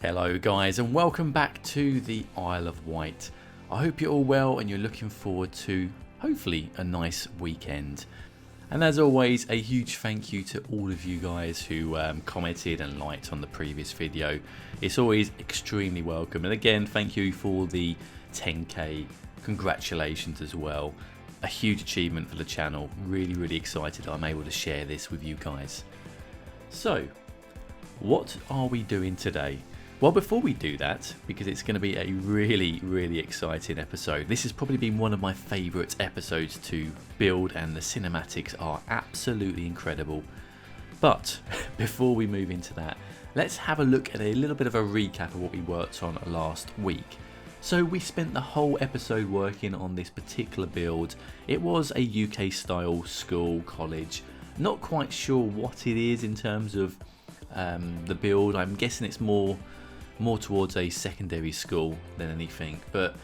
Hello guys and welcome back to the Isle of Wight. I hope you're all well and you're looking forward to hopefully a nice weekend. And as always, a huge thank you to all of you guys who commented and liked on the previous video. It's always extremely welcome, and again thank you for the 10k. Congratulations as well. A huge achievement for the channel. Really excited I'm able to share this with you guys. So what are we doing today? Well, before we do that, because it's going to be a really exciting episode. This has probably been one of my favourite episodes to build, and the cinematics are absolutely incredible. But before we move into that, let's have a look at a little bit of a recap of what we worked on last week. So we spent the whole episode working on this particular build. It was a UK style school, college. Not quite sure what it is in terms of the build. I'm guessing it's more towards a secondary school than anything, but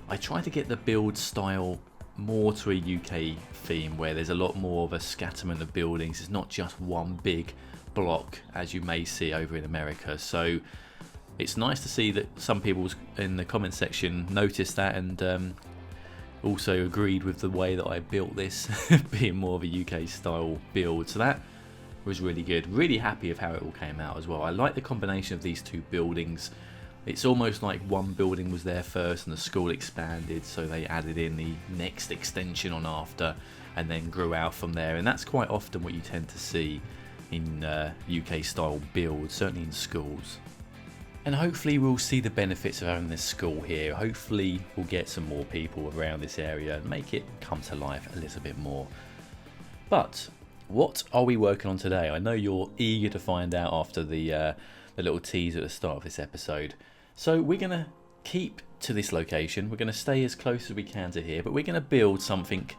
I try to get the build style more to a UK theme where there's a lot more of a scatterment of buildings. It's not just one big block as you may see over in America. So it's nice to see that some people in the comment section noticed that and also agreed with the way that I built this being more of a UK style build. So that was really good. Really happy of how it all came out as well. I like the combination of these two buildings. It's almost like one building was there first and the school expanded, so they added in the next extension on after and then grew out from there. And that's quite often what you tend to see in UK style builds, certainly in schools. And hopefully we'll see the benefits of having this school here. Hopefully we'll get some more people around this area and make it come to life a little bit more. But what are we working on today? I know you're eager to find out after the little tease at the start of this episode. So we're going to keep to this location. We're going to stay as close as we can to here, but we're going to build something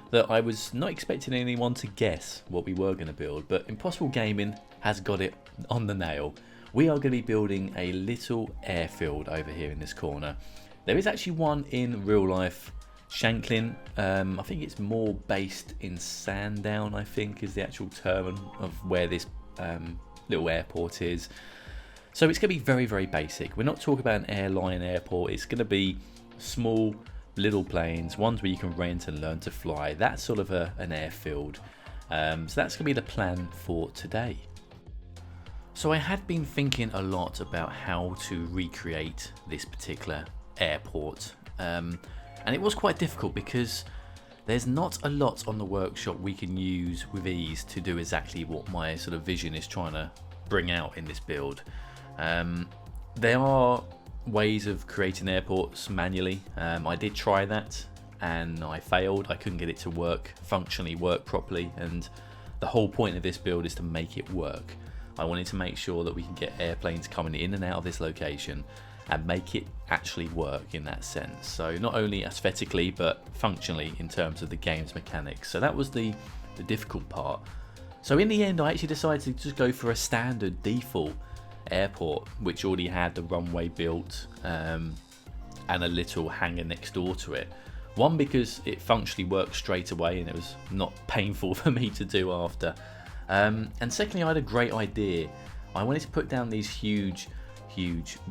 that I was not expecting anyone to guess what we were going to build, but Impossible Gaming has got it on the nail. We are going to be building a little airfield over here in this corner. There is actually one in real life, Shanklin. I think it's more based in Sandown, I think is the actual term of where this little airport is. So it's going to be very basic. We're not talking about an airline airport. It's going to be small little planes, ones where you can rent and learn to fly. That's sort of an airfield. So that's going to be the plan for today. So I had been thinking a lot about how to recreate this particular airport. And it was quite difficult because there's not a lot on the workshop we can use with ease to do exactly what my sort of vision is trying to bring out in this build. There are ways of creating airports manually. I did try that and I failed. I couldn't get it to functionally work properly, and the whole point of this build is to make it work. I wanted to make sure that we can get airplanes coming in and out of this location and make it actually work in that sense. So not only aesthetically but functionally in terms of the game's mechanics. So that was the difficult part. So in the end I actually decided to just go for a standard default airport which already had the runway built and a little hangar next door to it. One, because it functionally worked straight away and it was not painful for me to do after. And secondly, I had a great idea. I wanted to put down these huge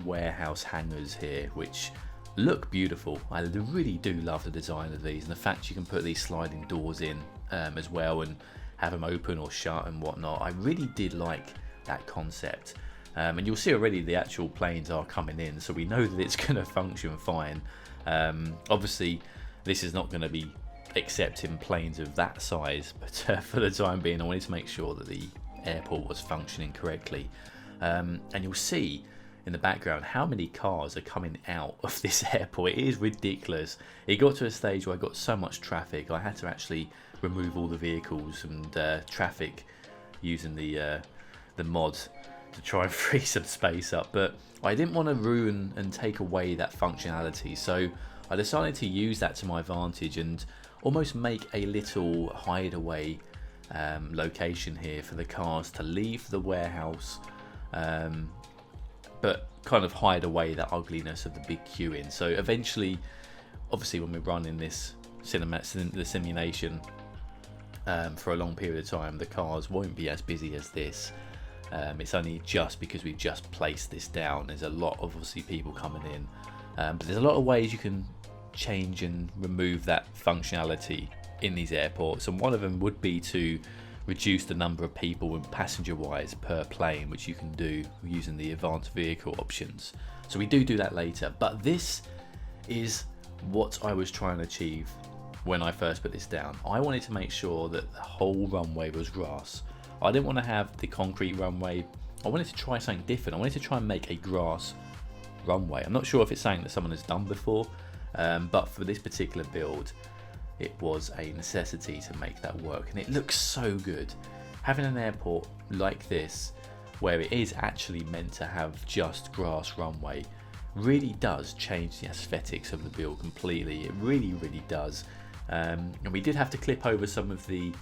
warehouse hangars here which look beautiful. I really do love the design of these, and the fact you can put these sliding doors in as well and have them open or shut and whatnot. I really did like that concept, and you'll see already the actual planes are coming in, so we know that it's going to function fine. Obviously this is not going to be accepting planes of that size, but for the time being I wanted to make sure that the airport was functioning correctly. And you'll see in the background how many cars are coming out of this airport. It is ridiculous. It got to a stage where I got so much traffic I had to actually remove all the vehicles and traffic using the mod to try and free some space up, but I didn't want to ruin and take away that functionality, so I decided to use that to my advantage and almost make a little hideaway location here for the cars to leave the warehouse, but kind of hide away that ugliness of the big queuing. So eventually, obviously when we're running this the simulation for a long period of time, the cars won't be as busy as this. It's only just because we've just placed this down. There's a lot of obviously people coming in, but there's a lot of ways you can change and remove that functionality in these airports, and one of them would be to reduce the number of people and passenger wise per plane, which you can do using the advanced vehicle options. So we do that later, but this is what I was trying to achieve when I first put this down. I wanted to make sure that the whole runway was grass. I didn't want to have the concrete runway. I wanted to try something different. I wanted to try and make a grass runway. I'm not sure if it's something that someone has done before, but for this particular build, it was a necessity to make that work, and it looks so good. Having an airport like this, where it is actually meant to have just grass runway, really does change the aesthetics of the build completely. It really does. And we did have to clip over some of the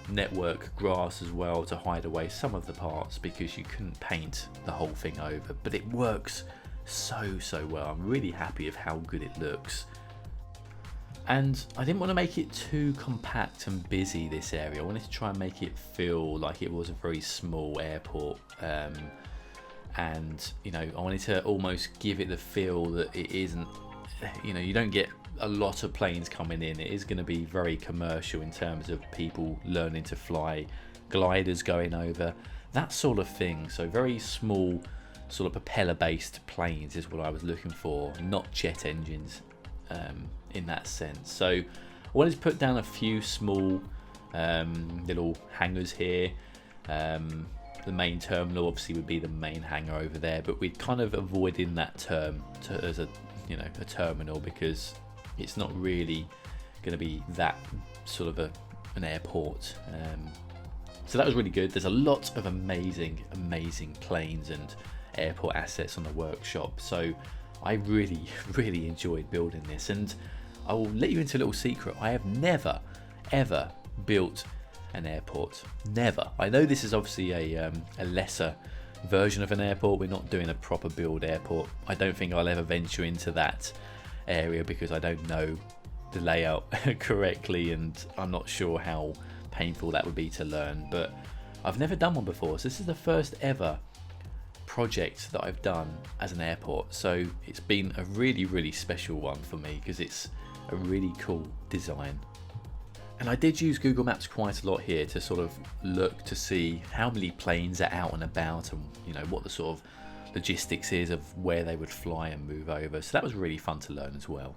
network grass as well to hide away some of the parts, because you couldn't paint the whole thing over, but it works so well. I'm really happy with how good it looks. And I didn't want to make it too compact and busy, this area. I wanted to try and make it feel like it was a very small airport, and you know, I wanted to almost give it the feel that it isn't, you know, you don't get a lot of planes coming in. It is going to be very commercial in terms of people learning to fly, gliders going over, that sort of thing. So very small sort of propeller based planes is what I was looking for, not jet engines in that sense. So I wanted to put down a few small little hangars here. The main terminal obviously would be the main hangar over there, but we're kind of avoiding that term as a, you know, a terminal, because it's not really going to be that sort of an airport. So that was really good. There's a lot of amazing planes and airport assets on the workshop, so I really enjoyed building this. And I will let you into a little secret. I have never ever built an airport. Never. I know this is obviously a lesser version of an airport. We're not doing a proper build airport. I don't think I'll ever venture into that area because I don't know the layout correctly, and I'm not sure how painful that would be to learn. But I've never done one before, so this is the first ever project that I've done as an airport. So it's been a really special one for me, because it's a really cool design. And I did use Google Maps quite a lot here to sort of look to see how many planes are out and about, and you know, what the sort of logistics is of where they would fly and move over. So that was really fun to learn as well.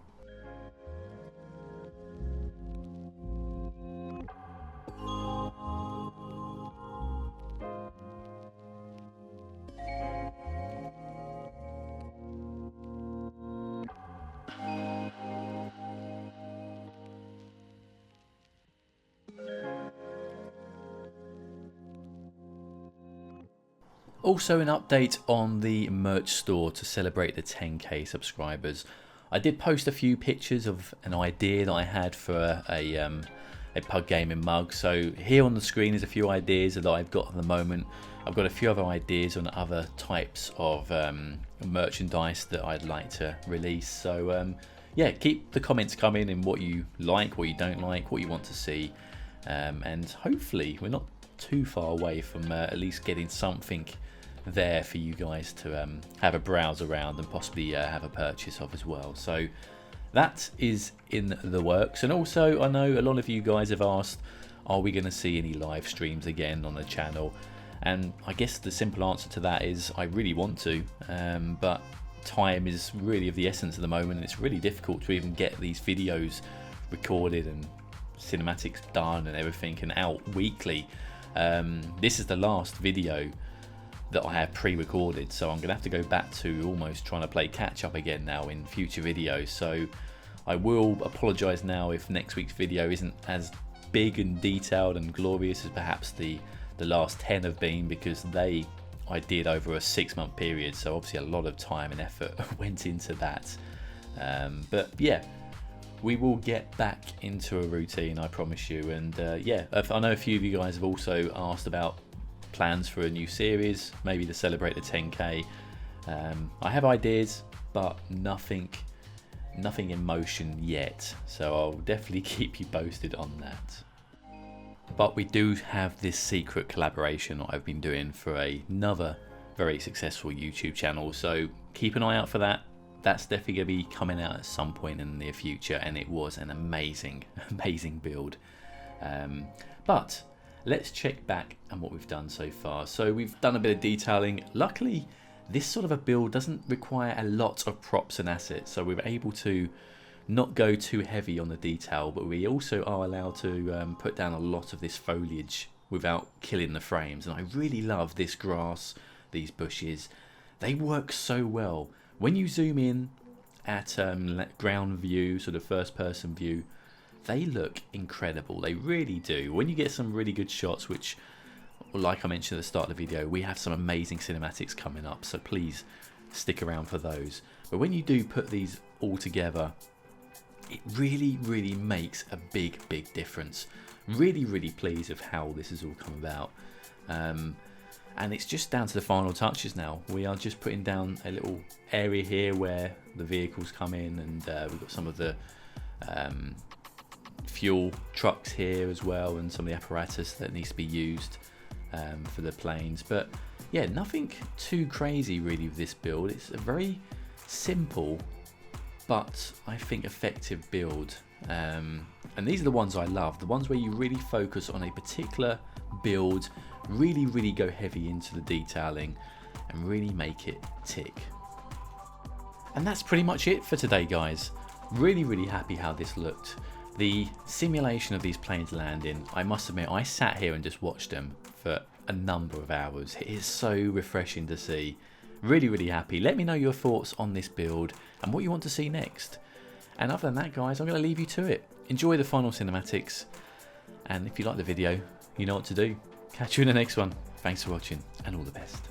Also, an update on the merch store to celebrate the 10k subscribers. I did post a few pictures of an idea that I had for a pug gaming mug. So here on the screen is a few ideas that I've got at the moment. I've got a few other ideas on other types of merchandise that I'd like to release. So yeah, keep the comments coming in what you like, what you don't like, what you want to see, and hopefully we're not too far away from at least getting something there for you guys to have a browse around and possibly have a purchase of as well. So that is in the works. And also, I know a lot of you guys have asked, are we going to see any live streams again on the channel? And I guess the simple answer to that is I really want to, but time is really of the essence at the moment, and it's really difficult to even get these videos recorded and cinematics done and everything and out weekly. This is the last video that I have pre-recorded, so I'm gonna have to go back to almost trying to play catch up again now in future videos. So I will apologize now if next week's video isn't as big and detailed and glorious as perhaps the last 10 have been, because I did over a 6-month period, so obviously a lot of time and effort went into that. But yeah, we will get back into a routine, I promise you. And yeah, I know a few of you guys have also asked about plans for a new series, maybe to celebrate the 10k. I have ideas, but nothing in motion yet, so I'll definitely keep you posted on that. But we do have this secret collaboration that I've been doing for another very successful YouTube channel, so keep an eye out for that. That's definitely going to be coming out at some point in the near future, and it was an amazing build. But let's check back on what we've done so far. So we've done a bit of detailing. Luckily, this sort of a build doesn't require a lot of props and assets, so we're able to not go too heavy on the detail, but we also are allowed to put down a lot of this foliage without killing the frames. And I really love this grass, these bushes. They work so well. When you zoom in at ground view, sort of first person view, they look incredible. They really do. When you get some really good shots, which, like I mentioned at the start of the video, we have some amazing cinematics coming up, so please stick around for those. But when you do put these all together, it really makes a big difference. Really pleased with how this has all come about. And it's just down to the final touches now. We are just putting down a little area here where the vehicles come in, and we've got some of the fuel trucks here as well, and some of the apparatus that needs to be used for the planes. But yeah, nothing too crazy really with this build. It's a very simple but I think effective build, and these are the ones I love, the ones where you really focus on a particular build, really go heavy into the detailing and really make it tick. And that's pretty much it for today, guys. Really happy how this looked. The simulation of these planes landing, I must admit, I sat here and just watched them for a number of hours. It is so refreshing to see. Really happy. Let me know your thoughts on this build and what you want to see next. And other than that, guys, I'm going to leave you to it. Enjoy the final cinematics, and if you like the video, you know what to do. Catch you in the next one. Thanks for watching, and all the best.